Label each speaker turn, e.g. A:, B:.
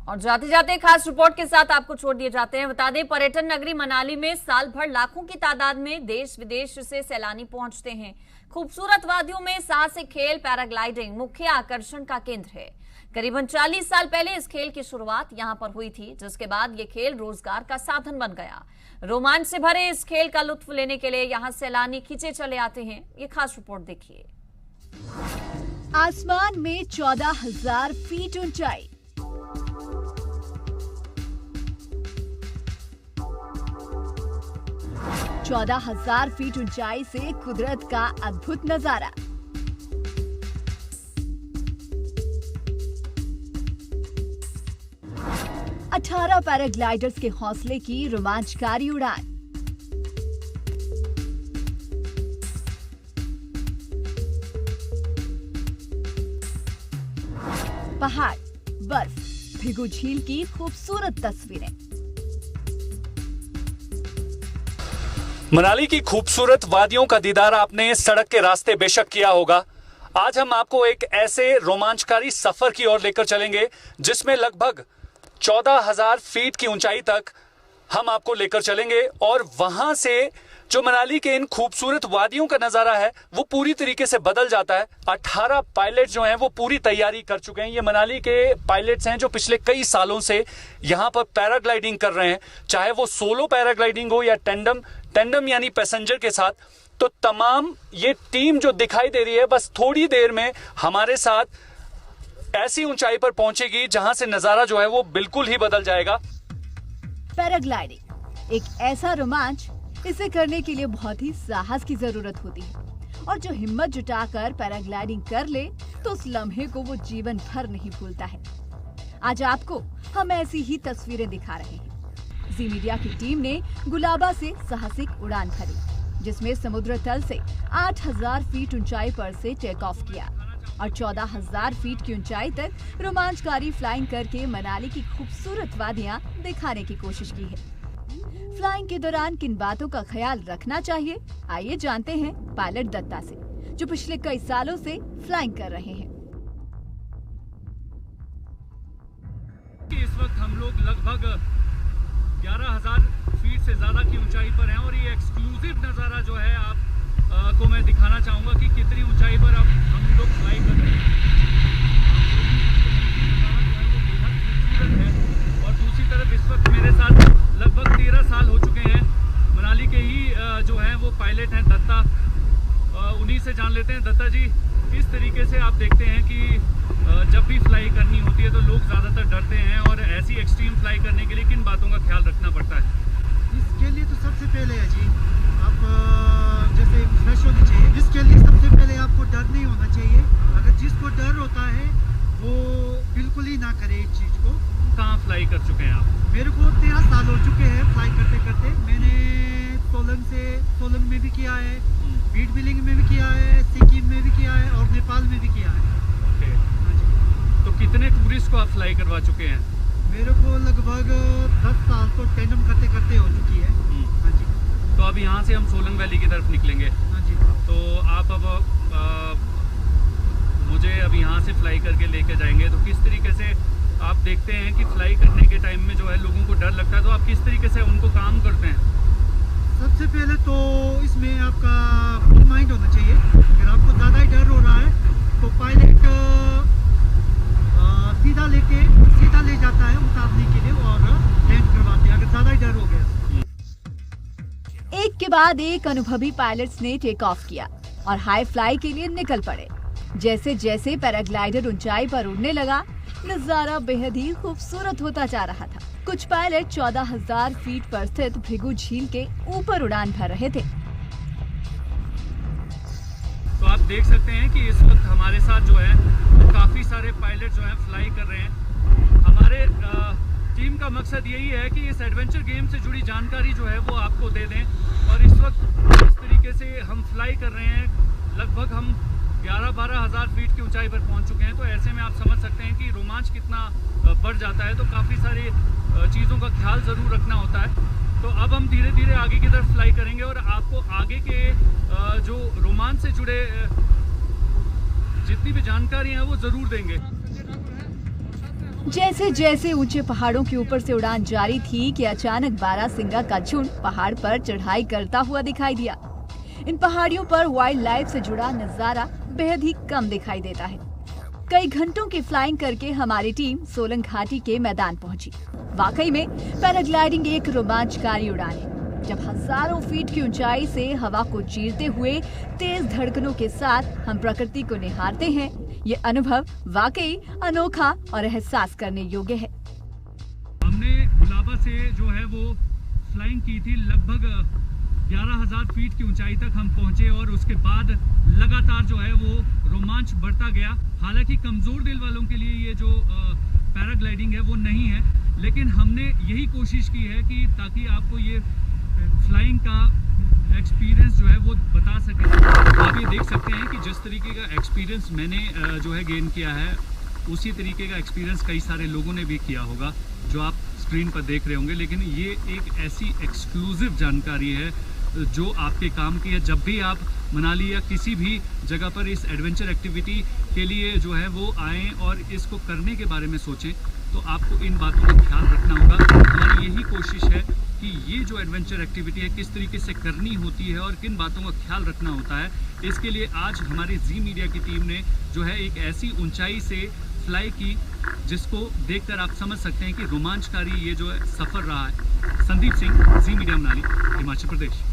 A: और जाते जाते खास रिपोर्ट के साथ आपको छोड़ दिए जाते हैं। बता दें, पर्यटन नगरी मनाली में साल भर लाखों की तादाद में देश विदेश से सैलानी पहुंचते हैं। खूबसूरत वादियों में साहसिक खेल पैराग्लाइडिंग मुख्य आकर्षण का केंद्र है। करीबन 40 साल पहले इस खेल की शुरुआत यहां पर हुई थी, जिसके बाद ये खेल रोजगार का साधन बन गया। रोमांच से भरे इस खेल का लुत्फ लेने के लिए यहां सैलानी खींचे चले आते हैं। ये खास रिपोर्ट देखिए।
B: आसमान में 14,000 फीट ऊंचाई, 14,000 फीट ऊंचाई से कुदरत का अद्भुत नजारा। अठारह पैराग्लाइडर्स के हौसले की रोमांचकारी उड़ान। पहाड़, बर्फ, भृगु झील की खूबसूरत तस्वीरें।
C: मनाली की खूबसूरत वादियों का दीदार आपने सड़क के रास्ते बेशक किया होगा। आज हम आपको एक ऐसे रोमांचकारी सफर की ओर लेकर चलेंगे जिसमें लगभग 14,000 फीट की ऊंचाई तक हम आपको लेकर चलेंगे और वहां से जो मनाली के इन खूबसूरत वादियों का नजारा है वो पूरी तरीके से बदल जाता है। 18 पायलट जो हैं वो पूरी तैयारी कर चुके हैं। ये मनाली के पायलट्स हैं जो पिछले कई सालों से यहाँ पर पैराग्लाइडिंग कर रहे हैं, चाहे वो सोलो पैराग्लाइडिंग हो या टेंडम यानी पैसेंजर के साथ। तो तमाम ये टीम जो दिखाई दे रही है बस थोड़ी देर में हमारे साथ ऐसी ऊंचाई पर पहुंचेगी जहां से नजारा जो है वो बिल्कुल ही बदल जाएगा।
B: पैराग्लाइडिंग एक ऐसा रोमांच, इसे करने के लिए बहुत ही साहस की जरूरत होती है और जो हिम्मत जुटाकर पैराग्लाइडिंग कर ले तो उस लम्हे को वो जीवन भर नहीं भूलता है। आज आपको हम ऐसी ही तस्वीरें दिखा रहे हैं। जी मीडिया की टीम ने गुलाबा से साहसिक उड़ान भरी, जिसमें समुद्र तल से 8,000 फीट ऊंचाई पर से टेक ऑफ किया और 14,000 फीट की ऊंचाई तक रोमांचकारी फ्लाइंग करके मनाली की खूबसूरत वादियां दिखाने की कोशिश की है। फ्लाइंग के दौरान किन बातों का ख्याल रखना चाहिए, आइए जानते हैं पायलट दत्ता से, जो पिछले कई सालों से फ्लाइंग कर रहे हैं।
C: इस वक्त हम लोग लगभग 11,000 फीट से ज्यादा की ऊंचाई पर हैं और ये एक्सक्लूसिव नजारा जो है आप को मैं दिखाना चाहूंगा कि कितनी ऊंचाई पर अब हम लोग फ्लाई कर रहे हैं। और दूसरी तरफ इस वक्त मेरे साथ लगभग 13 साल हो चुके हैं मनाली के ही जो हैं वो पायलट हैं दत्ता। उन्हीं से जान लेते हैं। दत्ता जी, किस तरीके से आप देखते हैं कि जब भी फ्लाई करनी होती है तो लोग ज़्यादातर डरते हैं और ऐसी एक्सट्रीम फ्लाई करने के लिए किन बातों का ख्याल रखना पड़ता है?
D: इसके लिए तो सबसे पहले है जी, आप जैसे फ्रेश होनी चाहिए। इसके लिए सबसे पहले आपको डर नहीं होना चाहिए। अगर जिसको डर होता है वो बिल्कुल ही ना करे इस चीज़ को।
C: कहाँ फ्लाई कर चुके हैं आप?
D: मेरे को 13 साल हो चुके हैं फ्लाई करते करते। मैंने सोलंग में भी किया है, बीट बिलिंग में भी किया है, सिक्किम में भी किया है और नेपाल में भी किया है।
C: ओके। हाँ जी। तो कितने टूरिस्ट को आप फ्लाई करवा चुके हैं?
D: मेरे को लगभग 10 साल तो टेंडम करते करते हो चुकी है। हाँ जी।
C: तो अब यहाँ से हम सोलंग वैली की तरफ निकलेंगे।
D: हाँ जी।
C: तो आप अब मुझे अब यहाँ से फ्लाई करके लेके जाएंगे, तो किस तरीके से आप देखते हैं कि फ्लाई करने के टाइम में जो है लोगों को डर लगता है, तो आप किस तरीके से उनको काम करते हैं?
D: सबसे पहले तो इसमें आपका फुल माइंड होना चाहिए। अगर आपको ज़्यादा ही डर हो रहा है तो पायलट सीधा ले जाता है उतारने के लिए और लैंड करवाते हैं अगर ज़्यादा ही डर हो गया।
B: एक के बाद एक अनुभवी पायलट्स ने टेक ऑफ किया और हाई फ्लाई के लिए निकल पड़े। जैसे जैसे पैराग्लाइडर ऊंचाई पर उड़ने लगा, नजारा बेहद ही खूबसूरत होता जा रहा था। कुछ पायलट 14,000 फीट पर स्थित भृगु झील के ऊपर उड़ान भर रहे थे।
C: तो आप देख सकते हैं कि इस वक्त हमारे साथ जो है तो काफी सारे पायलट जो हैं फ्लाई कर रहे हैं। हमारे टीम का मकसद यही है कि इस एडवेंचर गेम से जुड़ी जानकारी जो है वो आपको दे दें। और इस वक्त इस तरीके से हम फ्लाई कर रहे हैं, लगभग हम 11-12 हज़ार फीट की ऊंचाई पर पहुंच चुके हैं। तो ऐसे में आप समझ सकते हैं कि रोमांच कितना बढ़ जाता है। तो काफ़ी सारी चीज़ों का ख्याल ज़रूर रखना होता है। तो अब हम धीरे धीरे आगे की तरफ फ्लाई करेंगे और आपको आगे के जो रोमांच से जुड़े जितनी भी जानकारी है वो ज़रूर देंगे।
B: जैसे जैसे ऊंचे पहाड़ों के ऊपर से उड़ान जारी थी कि अचानक बारहसिंगा का झुंड पहाड़ पर चढ़ाई करता हुआ दिखाई दिया। इन पहाड़ियों पर वाइल्ड लाइफ से जुड़ा नजारा बेहद ही कम दिखाई देता है। कई घंटों की फ्लाइंग करके हमारी टीम सोलंग घाटी के मैदान पहुंची। वाकई में पैराग्लाइडिंग एक रोमांचकारी उड़ान है, जब हजारों फीट की ऊंचाई से हवा को चीरते हुए तेज धड़कनों के साथ हम प्रकृति को निहारते हैं। ये अनुभव वाकई अनोखा और एहसास करने योग्य है।
C: हमने गुलाबा से जो है वो फ्लाइंग की थी, लगभग 11,000 फीट की ऊंचाई तक हम पहुंचे और उसके बाद लगातार जो है वो रोमांच बढ़ता गया। हालांकि कमजोर दिल वालों के लिए ये जो पैराग्लाइडिंग है वो नहीं है, लेकिन हमने यही कोशिश की है कि ताकि आपको ये फ्लाइंग का एक्सपीरियंस जो है वो बता सके। आप ये देख सकते हैं कि जिस तरीके का एक्सपीरियंस मैंने जो है गेन किया है, उसी तरीके का एक्सपीरियंस कई सारे लोगों ने भी किया होगा जो आप स्क्रीन पर देख रहे होंगे। लेकिन ये एक ऐसी एक्सक्लूसिव जानकारी है जो आपके काम की है। जब भी आप मनाली या किसी भी जगह पर इस एडवेंचर एक्टिविटी के लिए जो है वो आएँ और इसको करने के बारे में सोचें, तो आपको इन बातों का ख्याल रखना होगा। हमारी यही कोशिश है कि ये जो एडवेंचर एक्टिविटी है किस तरीके से करनी होती है और किन बातों का ख्याल रखना होता है। इसके लिए आज हमारी जी मीडिया की टीम ने जो है एक ऐसी ऊंचाई से फ्लाई की जिसको देखकर आप समझ सकते हैं कि रोमांचकारी ये जो सफ़र रहा है। संदीप सिंह, जी मीडिया मनाली, हिमाचल प्रदेश।